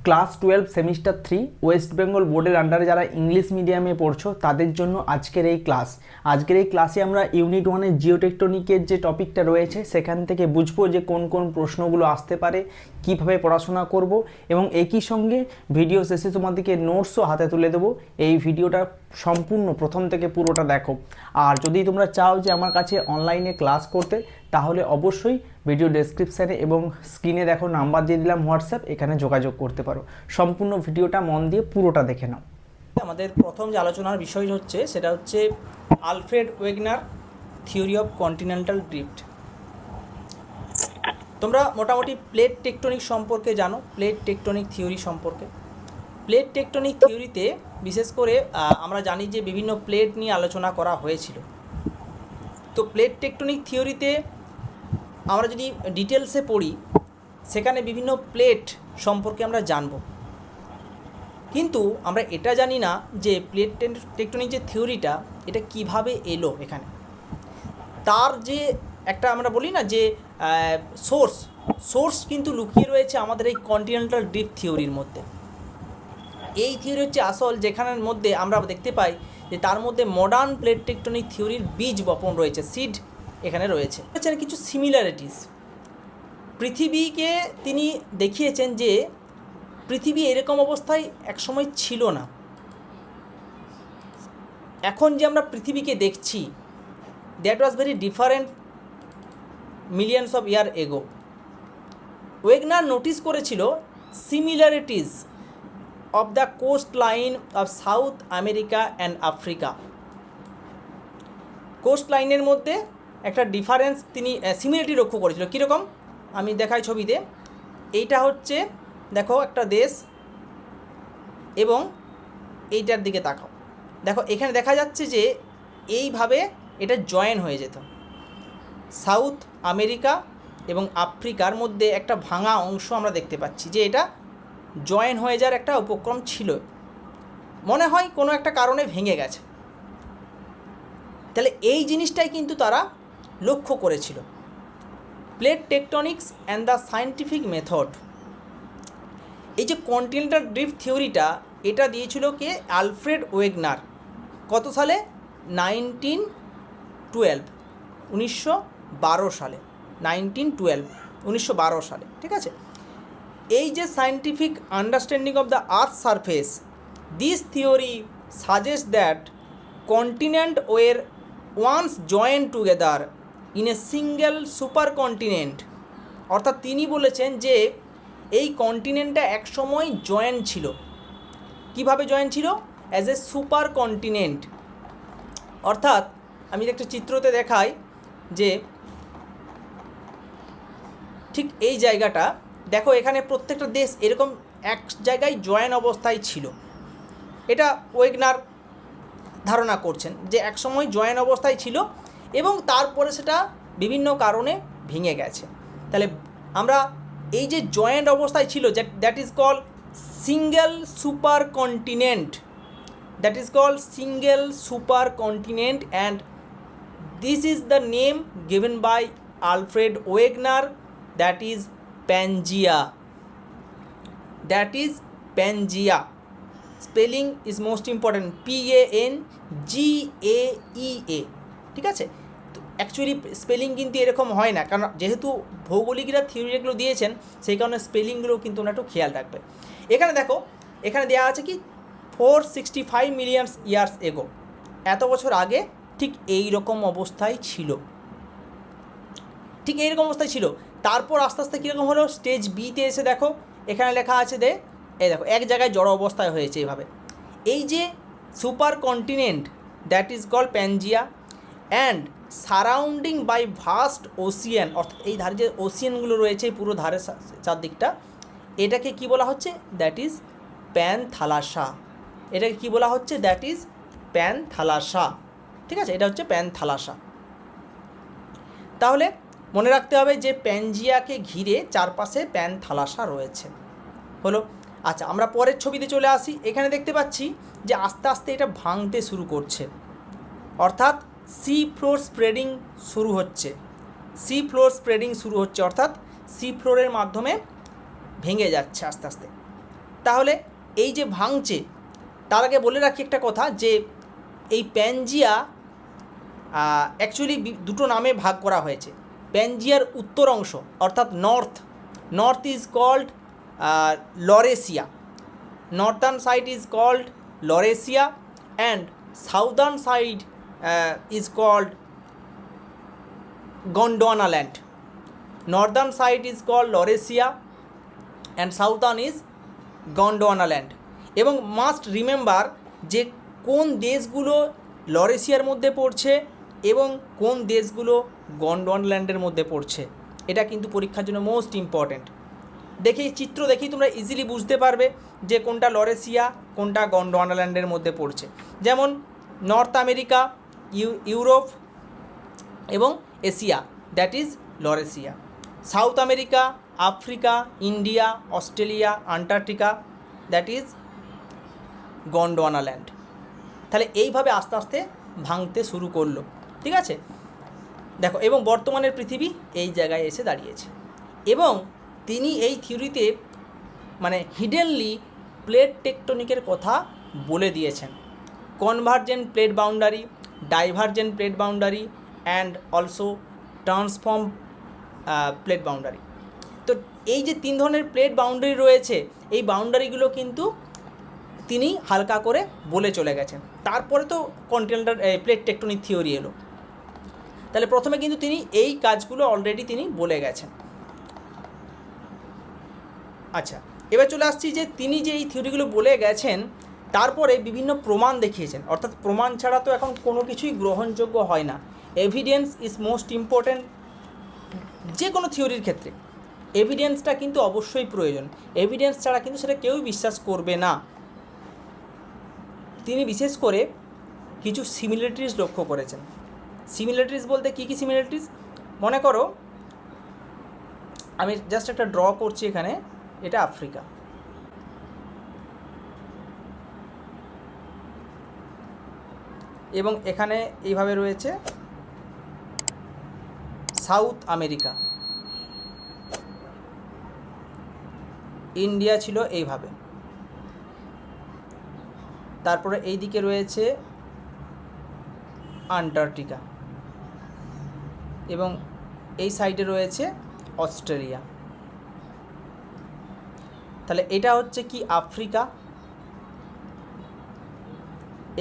Class 12 semester 3 West Bengal বোর্ডের আন্ডারে যারা ইংলিশ মিডিয়ামে পড়ছো তাদের জন্য আজকের এই ক্লাসে আমরা ইউনিট 1-এর জিওটেকটনিকের যে টপিকটা রয়েছে সেখান থেকে বুঝবো যে কোন কোন প্রশ্নগুলো আসতে পারে, কিভাবে পড়াশোনা করব এবং একই সঙ্গে ভিডিও শেষে তোমাদেরকে নোটসও হাতে তুলে দেবো। এই ভিডিওটা সম্পূর্ণ প্রথম থেকে পুরোটা দেখো। আর যদি তোমরা চাও যে আমার কাছে অনলাইনে ক্লাস করতে, তাহলে অবশ্যই ভিডিও ডেসক্রিপশানে এবং স্ক্রিনে দেখো নাম্বার দিয়ে দিলাম হোয়াটসঅ্যাপ, এখানে যোগাযোগ করতে পারো। সম্পূর্ণ ভিডিওটা মন দিয়ে পুরোটা দেখে নাও। আমাদের প্রথম যে আলোচনার বিষয় হচ্ছে সেটা হচ্ছে Alfred Wegener theory of continental drift. তোমরা মোটামুটি প্লেট টেকটনিক সম্পর্কে জানো, প্লেট টেকটনিক থিওরি সম্পর্কে। প্লেট টেকটনিক থিওরিতে বিশেষ করে আমরা জানি যে বিভিন্ন প্লেট নিয়ে আলোচনা করা হয়েছিল। তো প্লেট টেকটনিক থিওরিতে আমরা যদি ডিটেলসে পড়ি, সেখানে বিভিন্ন প্লেট সম্পর্কে আমরা জানব, কিন্তু আমরা এটা জানি না যে প্লেট টেকটনিক যে থিওরিটা এটা কিভাবে এলো এখানে। তার যে একটা আমরা বলি না যে সোর্স কিন্তু লুকিয়ে রয়েছে আমাদের এই কন্টিনেন্টাল ড্রিফট থিওরির মধ্যে। এই থিওরি হচ্ছে আসল, যেখানের মধ্যে আমরা দেখতে পাই যে তার মধ্যে মডার্ন প্লেট টেকটনিক থিওরির বীজ বপন রয়েছে, সিড এখানে রয়েছে। কিছু সিমিলারিটিস পৃথিবীকে তিনি দেখিয়েছেন যে পৃথিবী এরকম অবস্থায় একসময় ছিল না। এখন যে আমরা পৃথিবীকে দেখছি, that was very different millions of year ago. Wegener notice করেছিল similarities of the coast line of South America and Africa. Coast লাইনের মধ্যে একটা ডিফারেন্স তিনি সিমিলারিটি লক্ষ্য করেছিল। কীরকম আমি দেখাই ছবিতে। এইটা হচ্ছে দেখো একটা দেশ, এবং এইটার দিকে তাকাও, দেখো এখানে দেখা যাচ্ছে যে এইভাবে এটা জয়েন হয়ে যেত। সাউথ আমেরিকা এবং আফ্রিকার মধ্যে একটা ভাঙা অংশ আমরা দেখতে পাচ্ছি যে এটা জয়েন হয়ে যাওয়ার একটা উপক্রম ছিল, মনে হয় কোনো একটা কারণে ভেঙে গেছে। তাহলে এই জিনিসটাই কিন্তু তারা লক্ষ্য করেছিল। Plate tectonics and the scientific method, এই যে কন্টিনেন্টাল ড্রিফট থিওরিটা এটা দিয়েছিল কে? Alfred Wegener. কত সালে? 1912 সালে। 1912 সালে, ঠিক আছে। এই যে scientific understanding of the earth surface, this theory suggest that continent were once join together in a single super continent. অর্থাৎ তিনি বলেছেন যে এই কন্টিনেন্টটা একসময় জয়েন ছিল। কিভাবে জয়েন ছিল? As a super continent. অর্থাৎ আমি একটা চিত্রতে দেখাই যে ঠিক এই জায়গাটা দেখো, এখানে প্রত্যেকটা দেশ এরকম এক জায়গায় জয়েন অবস্থায় ছিল। এটা ওয়েগনার ধারণা করছেন যে একসময় জয়েন অবস্থায় ছিল এবং তারপরে সেটা বিভিন্ন কারণে ভেঙে গেছে। তাহলে আমরা এই যে জয়েন্ট অবস্থায় ছিল, that is called single super continent, that is called single super continent, and this is the name given by Alfred Wegener, that is Pangaea. That is Pangaea. Spelling is most important, PANGAEA, ঠিক আছে। তো actually spelling কিন্তু এরকম হয় না, কারণ যেহেতু ভৌগোলিকরা থিওরিগুলো দিয়েছেন সেই কারণে স্পেলিংগুলো কিন্তু ওরা একটু খেয়াল রাখবে। এখানে দেখো, এখানে দেওয়া আছে কি 465 মিলিয়ন ইয়ার্স এগো, এত বছর আগে ঠিক এই রকম অবস্থায় ছিল, ঠিক এইরকম অবস্থায় ছিল। তারপর আস্তে আস্তে কীরকম হলো, স্টেজ বিতে এসে দেখো এখানে লেখা আছে এই দেখো এক জায়গায় জড় অবস্থায় হয়েছে এইভাবে। এই যে super continent, that is called Pangaea, and surrounding by vast ocean, অর্থাৎ এই ধারে যে ওসিয়ানগুলো রয়েছে পুরো ধারে চারদিকটা, এটাকে কি বলা হচ্ছে? That is Panthalassa. এটাকে কি বলা হচ্ছে? দ্যাট ইজ প্যানথালাসা, ঠিক আছে। এটা হচ্ছে প্যানথালাসা। তাহলে মনে রাখতে হবে যে প্যানজিয়াকে ঘিরে চারপাশে প্যানথালাসা রয়েছে, হলো। আচ্ছা, আমরা পরের ছবিতে চলে আসি। এখানে দেখতে পাচ্ছি যে আস্তে আস্তে এটা ভাঙতে শুরু করছে, অর্থাৎ সি ফ্লোর স্প্রেডিং শুরু হচ্ছে। অর্থাৎ সি ফ্লোরের মাধ্যমে ভেঙে যাচ্ছে আস্তে আস্তে। তাহলে এই যে ভাঙছে, তার আগে বলে রাখি একটা কথা, যে এই প্যানজিয়া অ্যাকচুয়ালি দুটো নামে ভাগ করা হয়েছে। প্যানজিয়ার উত্তর অংশ অর্থাৎ north is called Laurasia, northern side is called Laurasia and southern side is called Gondwanaland. Northern side is called Laurasia and southern is Gondwanaland. এবং মাস্ট রিমেম্বার যে কোন দেশগুলো লরেসিয়ার মধ্যে পড়ছে এবং কোন দেশগুলো গন্ডোয়ানাল্যান্ডের মধ্যে পড়ছে, এটা কিন্তু পরীক্ষার জন্য মোস্ট ইম্পর্ট্যান্ট। দেখেই চিত্র দেখেই তোমরা ইজিলি বুঝতে পারবে যে কোনটা লরেসিয়া কোনটা গন্ডোয়ানাল্যান্ডের মধ্যে পড়ছে। যেমন নর্থ আমেরিকা, ইউরোপ এবং Asia, that is Laurasia. South America, Africa, India, Australia, Antarctica, that is Gondwanaland. তাহলে এইভাবে আস্তে আস্তে ভাঙতে শুরু করলো, ঠিক আছে। দেখো, এবং বর্তমানের পৃথিবী এই জায়গায় এসে দাঁড়িয়েছে। এবং তিনি এই থিওরিতে মানে হিডেনলি প্লেট টেকটনিকের কথা বলে দিয়েছেন। Convergent plate boundary, divergent plate boundary and also transform plate boundary. তো এই যে 3 ধরনের প্লেট বাউন্ডারি রয়েছে, এই বাউন্ডারিগুলো কিন্তু তিনি হালকা করে বলে চলে গেছেন। তারপরে তো কন্টিনেন্টাল প্লেট টেকটনিক থিওরি এলো। তাহলে প্রথমে কিন্তু তিনি এই কাজগুলো অলরেডি তিনি বলে গেছেন। আচ্ছা, এবার চলে আসছি যে তিনি যে এই থিওরিগুলো বলে গেছেন, তারপরে বিভিন্ন প্রমাণ দেখিয়েছেন। অর্থাৎ প্রমাণ ছাড়া তো এখন কোনো কিছুই গ্রহণযোগ্য হয় না। এভিডেন্স ইজ মোস্ট ইম্পর্ট্যান্ট যে কোনো থিওরির ক্ষেত্রে। এভিডেন্সটা কিন্তু অবশ্যই প্রয়োজন, এভিডেন্স ছাড়া কিন্তু সেটা কেউই বিশ্বাস করবে না। তিনি বিশেষ করে কিছু সিমিলারিটিস লক্ষ্য করেছেন। সিমিলারিটিস বলতে কী কী সিমিলারিটিস? মনে করো আমি জাস্ট একটা ড্র করছি এখানে, এটা আফ্রিকা, এবং এখানে এইভাবে রয়েছে সাউথ আমেরিকা, ইন্ডিয়া ছিল এইভাবে, তারপরে এই দিকে রয়েছে আন্টার্কটিকা এবং এই সাইডে রয়েছে অস্ট্রেলিয়া। তাহলে এটা হচ্ছে কি আফ্রিকা,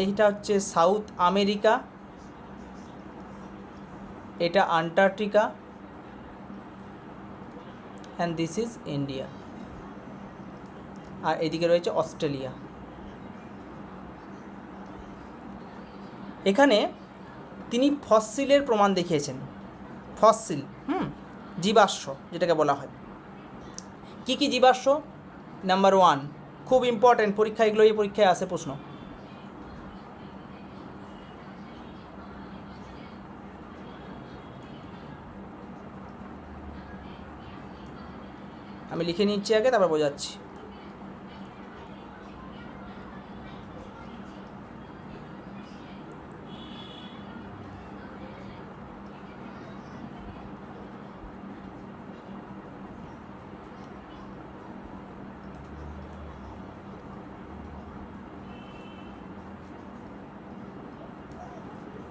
এইটা হচ্ছে সাউথ আমেরিকা, এটা Antarctica and this is India, আর এদিকে রয়েছে অস্ট্রেলিয়া। এখানে তিনি ফসিলের প্রমাণ দেখিয়েছেন। ফসিল জীবাশ্ম যেটাকে বলা হয়। কি কি জীবাশ্ম? নাম্বার 1, খুব ইম্পর্ট্যান্ট, পরীক্ষা এগুলো, এই পরীক্ষায় আসে প্রশ্ন। আমি লিখে নিচ্ছি আগে, তারপর বোঝাচ্ছি।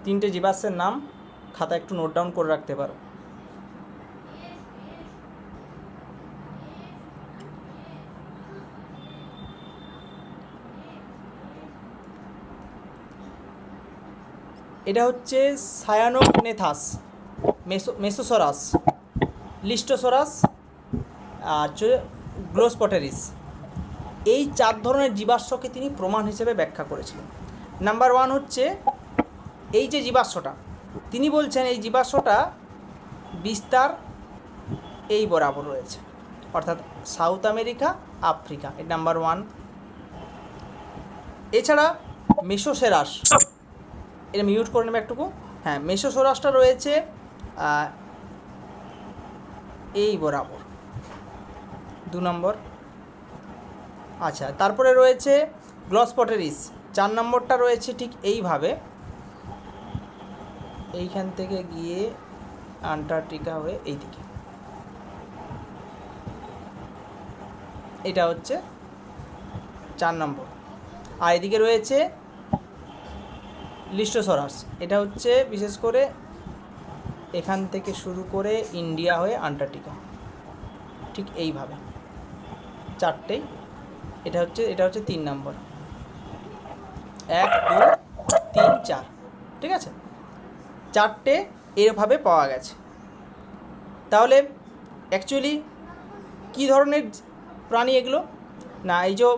তিনটে জীবাশ্মের নাম খাতা একটু নোট ডাউন করে রাখতে পারো। এটা হচ্ছে সায়ানোগনেথাস, মেসোসরাস, লিস্টোসরাস আর হচ্ছে গ্লোস্পটেরিস। এই 4 ধরনের জীবাশ্মকে তিনি প্রমাণ হিসেবে ব্যাখ্যা করেছিলেন। নাম্বার 1 হচ্ছে এই যে জীবাশ্মটা, তিনি বলছেন এই জীবাশ্মটা বিস্তার এই বরাবর রয়েছে, অর্থাৎ সাউথ আমেরিকা, আফ্রিকা, এই নাম্বার 1। এছাড়া মেসোসেরাস, এটা মিউট করে নেবে একটুকু। হ্যাঁ, মেসোসেরাসটা রয়েছে এই বরাবর, 2 নম্বর। আচ্ছা, তারপরে রয়েছে গ্লোস্পটেরিস, 4 নম্বরটা রয়েছে ঠিক এইভাবে, এইখান থেকে গিয়ে আন্টার্কটিকা হয়ে এইদিকে, এটা হচ্ছে 4 নম্বর। আর এদিকে রয়েছে লিস্টোসরাস, এটা হচ্ছে বিশেষ করে এখান থেকে শুরু করে ইন্ডিয়া হয়ে আন্টার্কটিকা, ঠিক এইভাবে চারটেই। এটা হচ্ছে 3 নম্বর, 1 2 3 4, ঠিক আছে, চারটে এভাবে পাওয়া গেছে। তাহলে অ্যাকচুয়ালি কী ধরনের প্রাণী এগুলো? না, এই যে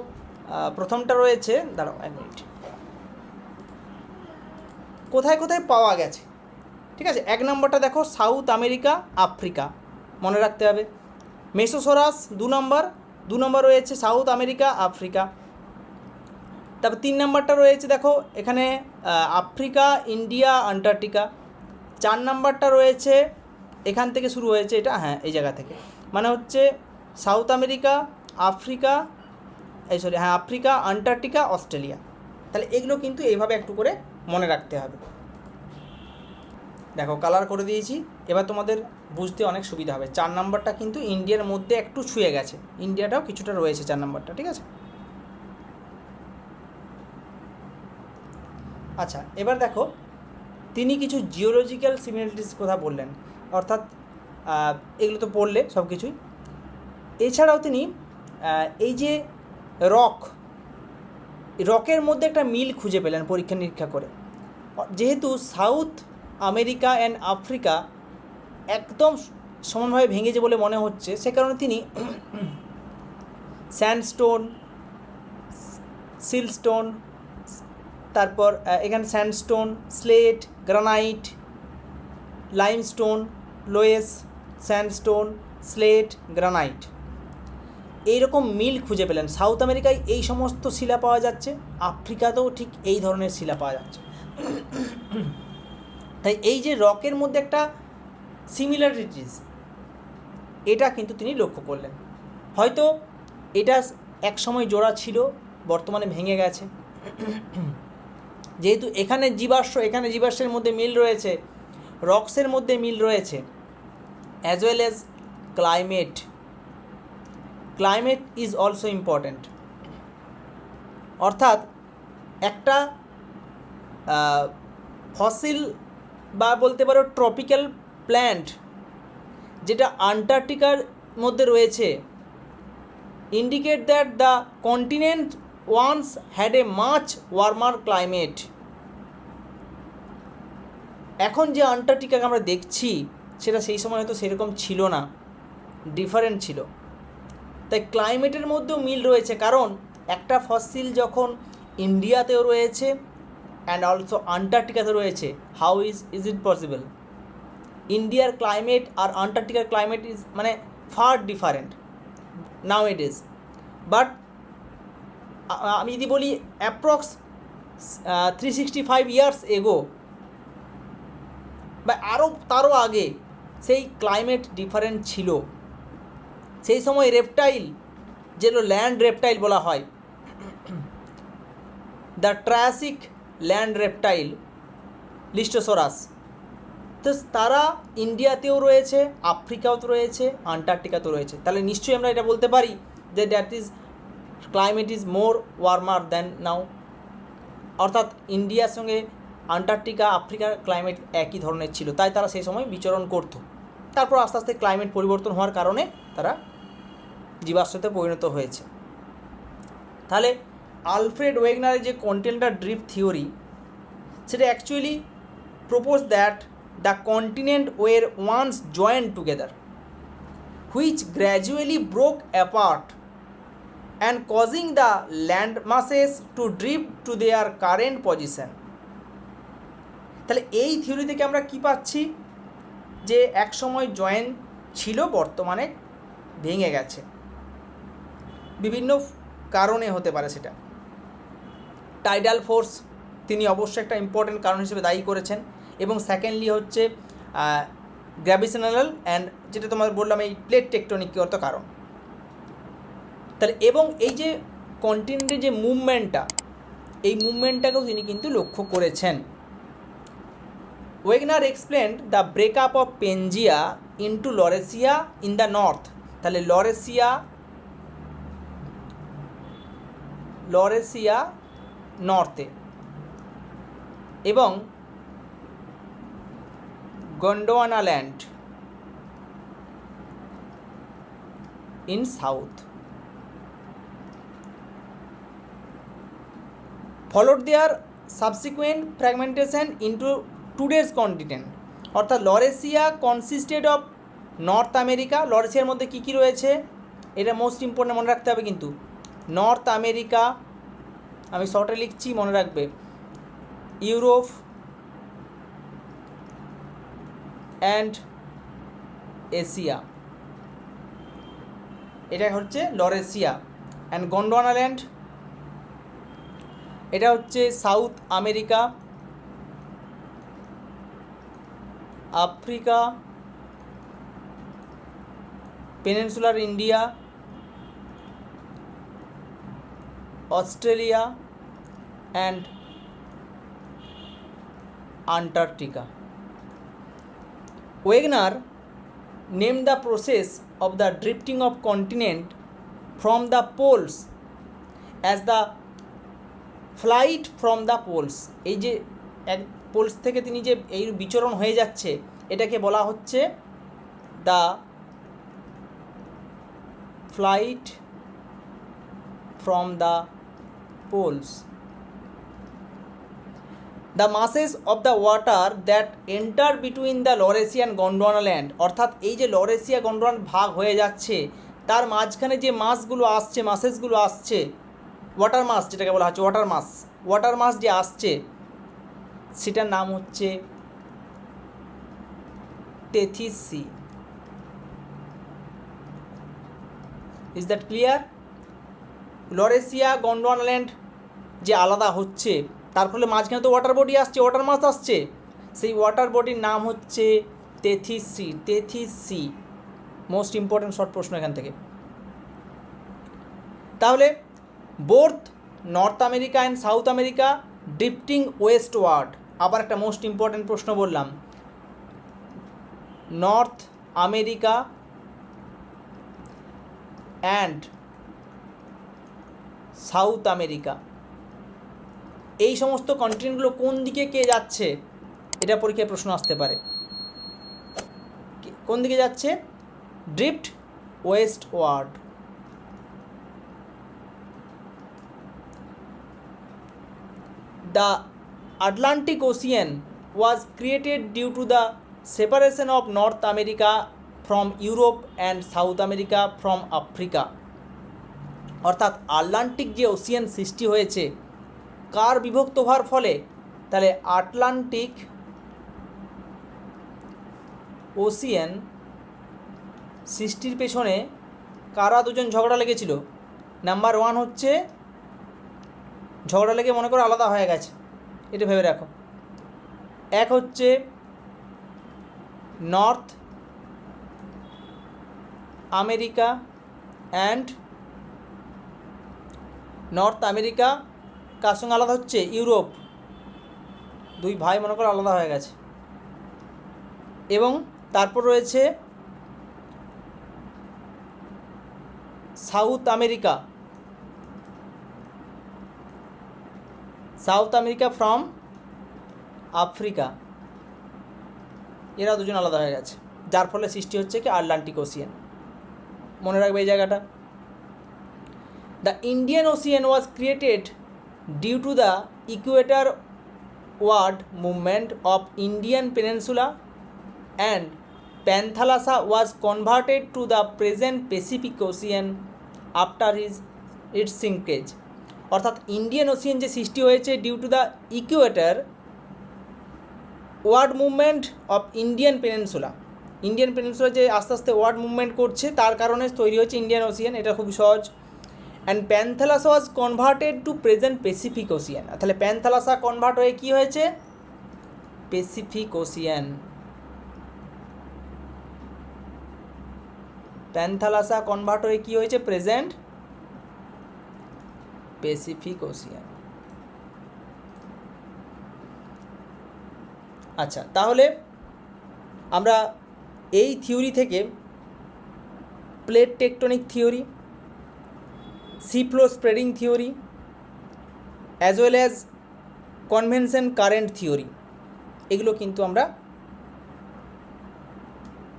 প্রথমটা রয়েছে, দাঁড়াও 1 মিনিট, কোথায় কোথায় পাওয়া গেছে, ঠিক আছে। 1 নম্বরটা দেখো, সাউথ আমেরিকা, আফ্রিকা, মনে রাখতে হবে। মেসোসরাস 2 নম্বর রয়েছে সাউথ আমেরিকা, আফ্রিকা। তারপর 3 নম্বরটা রয়েছে দেখো এখানে আফ্রিকা, ইন্ডিয়া, আন্টার্কটিকা। 4 নম্বরটা রয়েছে এখান থেকে শুরু হয়েছে, এটা হ্যাঁ এই জায়গা থেকে, মানে হচ্ছে South America, Africa, Africa, Antarctica, Australia. তাহলে এগুলো কিন্তু এইভাবে একটু করে মনে রাখতে হবে। দেখো কালার করে দিয়েছি, এবার তোমাদের বুঝতে অনেক সুবিধা হবে। 4 নম্বরটা কিন্তু ইন্ডিয়ার মধ্যে একটু ছুঁয়ে গেছে, ইন্ডিয়াটাও কিছুটা রয়েছে 4 নম্বরটা, ঠিক আছে। আচ্ছা, এবার দেখো তিনি কিছু জিওলজিক্যাল সিমিলারিটিস কথা বললেন, অর্থাৎ এগুলো তো পড়লে সব কিছুই। এছাড়াও তিনি এই যে রকের মধ্যে একটা মিল খুঁজে পেলেন পরীক্ষা নিরীক্ষা করে। যেহেতু সাউথ আমেরিকা অ্যান্ড আফ্রিকা একদম সমানভাবে ভেঙেছে বলে মনে হচ্ছে, সে কারণে তিনি স্যান্ডস্টোন, সিলস্টোন, তারপর এখানে sandstone, slate, granite, limestone, loess, sandstone, slate, granite, এইরকম মিল খুঁজে পেলেন। সাউথ আমেরিকায় এই সমস্ত শিলা পাওয়া যাচ্ছে, আফ্রিকাতেও ঠিক এই ধরনের শিলা পাওয়া যাচ্ছে। তাই এই যে রকের মধ্যে একটা সিমিলারিটিস, এটা কিন্তু তিনি লক্ষ্য করলেন। হয়তো এটা এক সময় জোড়া ছিল, বর্তমানে ভেঙে গেছে। যেহেতু এখানে জীবাশ্মের মধ্যে মিল রয়েছে, রক্সের মধ্যে মিল রয়েছে, as well as climate is also important. অর্থাৎ একটা ফসিল বা বলতে পারো ট্রপিক্যাল প্ল্যান্ট যেটা আন্টার্কটিকার মধ্যে রয়েছে, indicate that the continent once had a much warmer climate. এখন যে আন্টার্কটিকাকে আমরা দেখছি সেটা সেই সময় হয়তো সেরকম ছিল না, ডিফারেন্ট ছিল। তাই ক্লাইমেটের মধ্যেও মিল রয়েছে, কারণ একটা ফসিল যখন ইন্ডিয়াতেও রয়েছে অ্যান্ড অলসো আন্টার্কটিকাতে রয়েছে, হাউ ইজ ইট পসিবল? ইন্ডিয়ার ক্লাইমেট আর আন্টার্কটিকার ক্লাইমেট ইজ মানে far different now it is. But আমি যদি বলি অ্যাপ্রক্স 365 ইয়ার্স এগো বা তারও আগে সেই ক্লাইমেট ডিফারেন্ট ছিল। সেই সময় রেপটাইল, যেগুলো ল্যান্ড রেপটাইল বলা হয়, দ্য ট্রায়াসিক ল্যান্ড রেপটাইল লিস্টোসরাস, তো তারা ইন্ডিয়াতেও রয়েছে, আফ্রিকাতেও রয়েছে, আন্টার্কটিকাতেও রয়েছে। তাহলে নিশ্চয়ই আমরা এটা বলতে পারি যে climate is more warmer than now. অর্থাৎ ইন্ডিয়ার সঙ্গে আন্টার্কটিকা, আফ্রিকার ক্লাইমেট একই ধরনের ছিল, তাই তারা সেই সময় বিচরণ করত। তারপর আস্তে আস্তে ক্লাইমেট পরিবর্তন হওয়ার কারণে তারা জীবাশ্মতে পরিণত হয়েছে। তাহলে আলফ্রেড ওয়েগনারের যে কন্টিনেন্টাল ড্রিফট থিওরি, সেটা actually propose that the continent were once joint together, which gradually broke apart and causing the land masses to drift to their current position। তাহলে এই থিওরি থেকে আমরা কি পাচ্ছি? যে এক সময় জয়েন্ট ছিল, বর্তমানে ভেঙে গেছে, বিভিন্ন কারণে হতে পারে সেটা। টাইডাল ফোর্স তিনি অবশ্যই একটা ইম্পর্টেন্ট কারণ হিসেবে দায়ী করেছেন, এবং সেকেন্ডলি হচ্ছে গ্র্যাভিটেশনাল অ্যান্ড যেটা তোমার বললাম এই প্লেট টেকটনিকগত কারণ। তাহলে এবং এই যে কন্টিনেন্টের যে মুভমেন্টটা, এই মুভমেন্টটাকেও তিনি কিন্তু লক্ষ্য করেছেন। Wegener explained the breakup of Pangaea into Laurasia in the north. তাহলে লরেশিয়া নর্থে এবং Gondwanaland in south. Followed their subsequent fragmentation into today's continent. অর্থাৎ Laurasia consisted of North America. লরেশিয়ার মধ্যে কী কী রয়েছে এটা মোস্ট ইম্পর্টেন্ট মনে রাখতে হবে কিন্তু। নর্থ আমেরিকা, আমি শর্টে লিখছি মনে রাখবে, ইউরোপ অ্যান্ড এশিয়া, এটা হচ্ছে লরেশিয়া। অ্যান্ড গন্ডোয়ানাল্যান্ড এটা হচ্ছে South America, Africa, peninsular India, Australia and Antarctica. Wegener name the process of the drifting of continent from the poles as the flight from the poles। এই যে এক polls থেকে তিনি যে এই বিচরণ হয়ে যাচ্ছে এটাকে বলা হচ্ছে the flight from the poles. The masses of the water that enter between the Laurasian Gondwanaland. অর্থাৎ এই যে লরেশিয়া গন্ডোয়ান ভাগ হয়ে যাচ্ছে তার মাঝখানে যে মাসগুলো আসছে, মাসেসগুলো আসছে, ওয়াটার মাস যেটাকে বলা হচ্ছে ওয়াটার মাস যে আসছে সেটার নাম হচ্ছে Tethys sea. Is that clear? Laurasia Gondwanaland যে আলাদা হচ্ছে তার ফলে মাঝখানে তো ওয়াটার বডি আসছে, ওয়াটার মাস আসছে, সেই ওয়াটার বডির নাম হচ্ছে Tethys sea. Most important short প্রশ্ন এখান থেকে। তাহলে both North America and South America drifting westward. আবার একটা মোস্ট ইম্পর্টেন্ট প্রশ্ন বললাম, North America and South America এই সমস্ত কন্টিনেন্টগুলো কোন দিকে কে যাচ্ছে এটা পরীক্ষায় প্রশ্ন আসতে পারে। কোন দিকে যাচ্ছে? Drift westward. The Atlantic ocean was created due to the separation of North America from Europe and South America from Africa. অর্থাৎ আটলান্টিক যে ওশিয়ান সৃষ্টি হয়েছে কার বিভক্ত হওয়ার ফলে? তাহলে আটলান্টিক ওশিয়ান সৃষ্টির পেছনে কারা দুজন ঝগড়া লেগেছিল? নাম্বার ওয়ান হচ্ছে ঝগড়া লেগে মনে করো আলাদা হয়ে গেছে, এটা ভেবে রাখো। এক হচ্ছে North America and North America কার সঙ্গে আলাদা হচ্ছে? ইউরোপ। দুই ভাই মনে করো আলাদা হয়ে গেছে। এবং তারপর রয়েছে সাউথ আমেরিকা, ফ্রম আফ্রিকা, এরা দুজন আলাদা হয়ে গেছে, যার ফলে সৃষ্টি হচ্ছে কি আটলান্টিক ওশিয়ান। মনে রাখবে এই জায়গাটা। The Indian ocean was created due to the equatorward movement of Indian peninsula and Panthalassa was converted to the present Pacific ocean after its sinkage. অর্থাৎ ইন্ডিয়ান ওশিয়ান যে সৃষ্টি হয়েছে due to the equatorward movement of Indian peninsula যে আস্তে আস্তে word movement করছে তার কারণে তৈরি হয়েছে ইন্ডিয়ান ওশিয়ান, এটা খুব সহজ। And Panthalassa was converted to present Pacific ocean. তাহলে প্যান্থালাসা কনভার্ট হয়ে কী হয়েছে? Pacific Ocean. প্যান্থালাসা কনভার্ট হয়ে কী হয়েছে? Present Pacific ocean. আচ্ছা, তাহলে আমরা এই থিওরি থেকে plate tectonic theory, sea floor spreading theory as well as convention current theory, এগুলো কিন্তু আমরা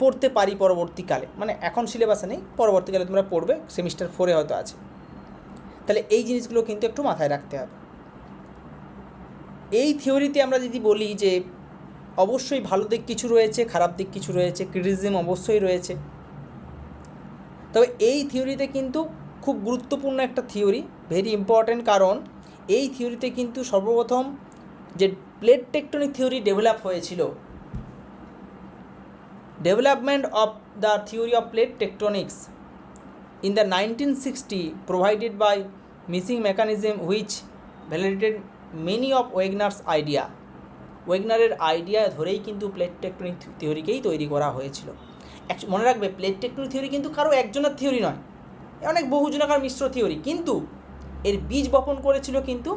পড়তে পারি পরবর্তীকালে, মানে এখন সিলেবাসে নেই, পরবর্তীকালে তোমরা পড়বে, সেমিস্টার 4-এ হয়তো আছে। তাহলে এই জিনিসগুলো কিন্তু একটু মাথায় রাখতে হবে। এই থিওরিতে আমরা যদি বলি যে অবশ্যই ভালো দিক কিছু রয়েছে, খারাপ দিক কিছু রয়েছে, ক্রিটিসিজম অবশ্যই রয়েছে, তবে এই থিওরিতে কিন্তু খুব গুরুত্বপূর্ণ একটা থিওরি, ভেরি ইম্পর্ট্যান্ট, কারণ এই থিওরিতে কিন্তু সর্বপ্রথম যে প্লেট টেকটনিক থিওরি ডেভেলপ হয়েছিল, development of the theory of plate tectonics in the 1960 provided by missing mechanism which validated many of Wegener's idea. ওয়েগনারের আইডিয়া ধরেই কিন্তু প্লেট টেকটনিক থিওরিকেই তৈরি করা হয়েছিল। মনে রাখবে, প্লেট টেকটনিক থিওরি কিন্তু কারো একজনের থিওরি নয়, অনেক বহুজনাকার মিশ্র থিওরি, কিন্তু এর বীজ বপন করেছিল কিন্তু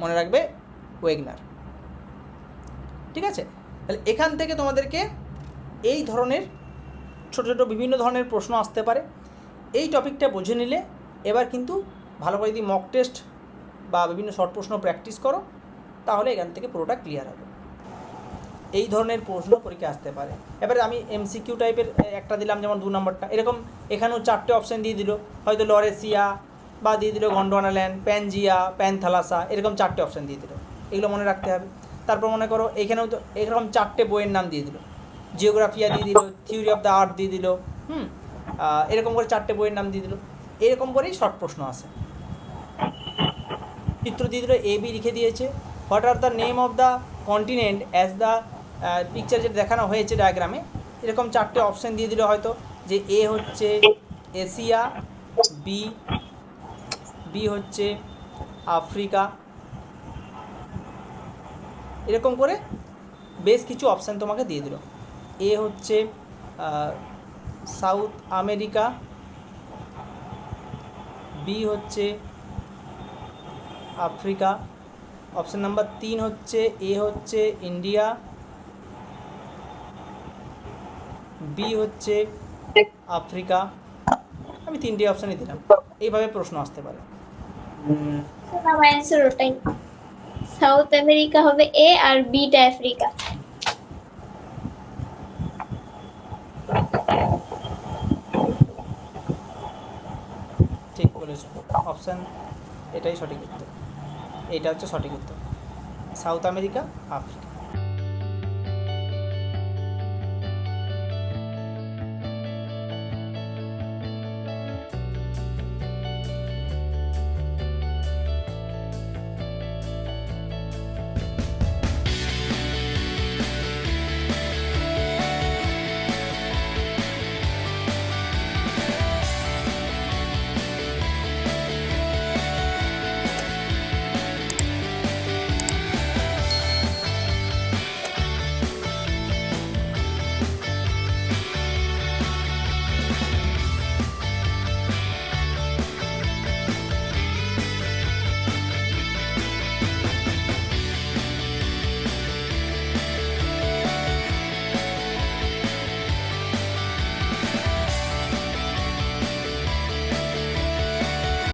মনে রাখবে ওয়েগনার। ঠিক আছে, তাহলে এখান থেকে তোমাদেরকে এই ধরনের ছোটো ছোটো বিভিন্ন ধরনের প্রশ্ন আসতে পারে। এই টপিকটা বুঝে নিলে এবার কিন্তু ভালো করে যদি মক টেস্ট বা বিভিন্ন শর্ট প্রশ্ন প্র্যাকটিস করো, তাহলে এখান থেকে পুরোটা ক্লিয়ার হবে। এই ধরনের প্রশ্ন পরীক্ষা আসতে পারে। এবারে আমি এমসিকিউ টাইপের একটা দিলাম, যেমন 2 নম্বরটা, এরকম এখানেও 4টে অপশান দিয়ে দিল, হয়তো লরেসিয়া বা দিয়ে দিল গন্ডোয়ানাল্যান্ড, প্যানজিয়া, প্যানথালাসা, এরকম 4টে অপশান দিয়ে দিল, এগুলো মনে রাখতে হবে। তারপর মনে করো এখানেও তো এরকম 4টে বইয়ের নাম দিয়ে দিল, জিওগ্রাফিয়া দিয়ে দিল, থিওরি অফ দ্য আর্থ দিয়ে দিল, এরকম করে 4টে বইয়ের নাম দিয়ে দিল, এরকম করেই শর্ট প্রশ্ন আসে। চিত্র দিয়ে দিল, এ বি লিখে দিয়েছে, what are the name of the continent as the picture যেটা দেখানো হয়েছে ডায়াগ্রামে, এরকম 4টে অপশান দিয়ে দিল, হয়তো যে এ হচ্ছে এশিয়া, বি হচ্ছে আফ্রিকা, এরকম করে বেশ কিছু অপশান তোমাকে দিয়ে দিল। এ হচ্ছে সাউথ আমেরিকা, বি হচ্ছে আফ্রিকা, অপশান নাম্বার 3 হচ্ছে এ হচ্ছে ইন্ডিয়া, বি হচ্ছে আফ্রিকা। আমি 3টে অপশানই দিলাম, এইভাবে প্রশ্ন আসতে পারে। অ্যান্সার ওটাই, সাউথ আমেরিকা হবে এ আর বিটা আফ্রিকা। ঠিক বলেছো, অপশান এটাই সঠিক উত্তর, এইটা হচ্ছে সঠিক উত্তর, সাউথ আমেরিকা, আফ্রিকা।